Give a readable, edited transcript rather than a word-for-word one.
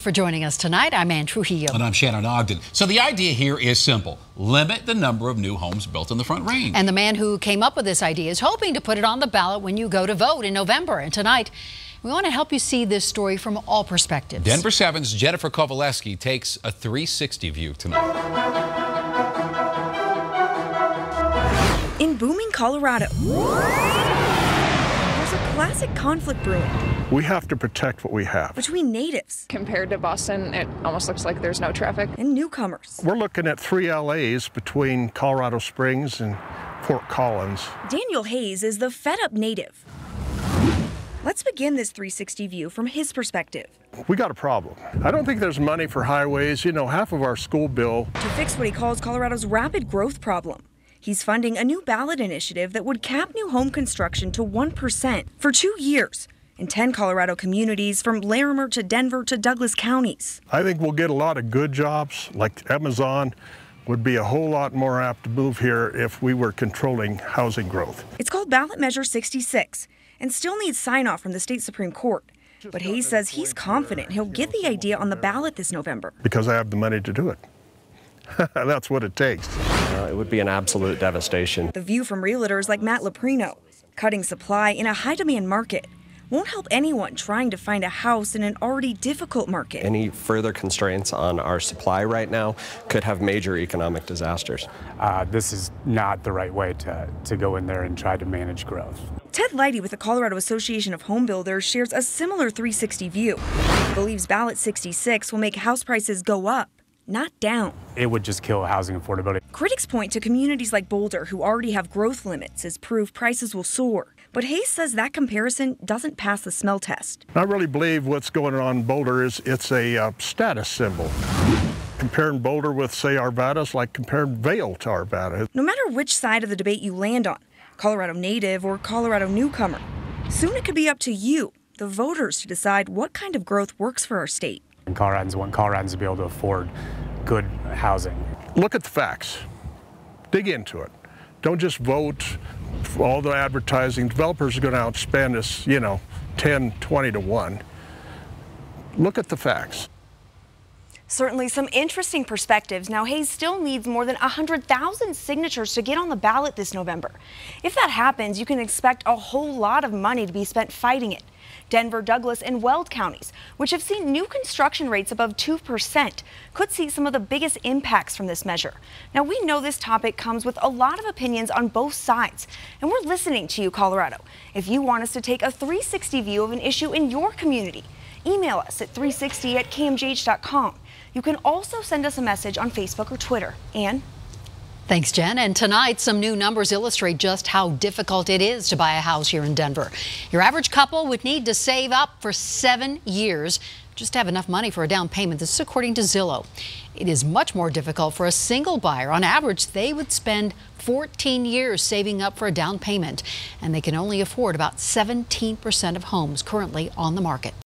For joining us tonight, I'm Ann Trujillo. And I'm Shannon Ogden. So the idea here is simple. Limit the number of new homes built in the Front Range. And the man who came up with this idea is hoping to put it on the ballot when you go to vote in November. And tonight, we want to help you see this story from all perspectives. Denver 7's Jennifer Kovaleski takes a 360 view tonight. In booming Colorado, there's a classic conflict brewing. We have to protect what we have. Between natives. Compared to Boston, it almost looks like there's no traffic. And newcomers. We're looking at 3 LAs between Colorado Springs and Fort Collins. Daniel Hayes is the fed-up native. Let's begin this 360 view from his perspective. We got a problem. I don't think there's money for highways. You know, half of our school bill. To fix what he calls Colorado's rapid growth problem. He's funding a new ballot initiative that would cap new home construction to 1% for 2 years in 10 Colorado communities from Larimer to Denver to Douglas counties. I think we'll get a lot of good jobs, like Amazon would be a whole lot more apt to move here if we were controlling housing growth. It's called Ballot Measure 66 and still needs sign-off from the state Supreme Court. But Hayes says he's confident he'll get the idea on the ballot this November. Because I have the money to do it. That's what it takes. It would be an absolute devastation. The view from realtors like Matt Leprino, cutting supply in a high-demand market won't help anyone trying to find a house in an already difficult market. Any further constraints on our supply right now could have major economic disasters. This is not the right way to go in there and try to manage growth. Ted Leidy with the Colorado Association of Home Builders shares a similar 360 view. He believes Ballot 66 will make house prices go up, not down. It would just kill housing affordability. Critics point to communities like Boulder who already have growth limits as proof prices will soar. But Hayes says that comparison doesn't pass the smell test. I really believe what's going on in Boulder is it's a status symbol. Comparing Boulder with, say, Arvada is like comparing Vail to Arvada. No matter which side of the debate you land on, Colorado native or Colorado newcomer, soon it could be up to you, the voters, to decide what kind of growth works for our state. And Coloradans want Coloradans to be able to afford good housing. Look at the facts. Dig into it. Don't just vote for all the advertising. Developers are going to outspend us, 10, 20 to 1. Look at the facts. Certainly some interesting perspectives. Now, Hayes still needs more than 100,000 signatures to get on the ballot this November. If that happens, you can expect a whole lot of money to be spent fighting it. Denver, Douglas, and Weld counties, which have seen new construction rates above 2%, could see some of the biggest impacts from this measure. Now, we know this topic comes with a lot of opinions on both sides, and we're listening to you, Colorado. If you want us to take a 360 view of an issue in your community, email us at 360@kmgh.com. You can also send us a message on Facebook or Twitter. Ann? Thanks, Jen. And tonight, some new numbers illustrate just how difficult it is to buy a house here in Denver. Your average couple would need to save up for 7 years just to have enough money for a down payment. This is according to Zillow. It is much more difficult for a single buyer. On average, they would spend 14 years saving up for a down payment, and they can only afford about 17% of homes currently on the market.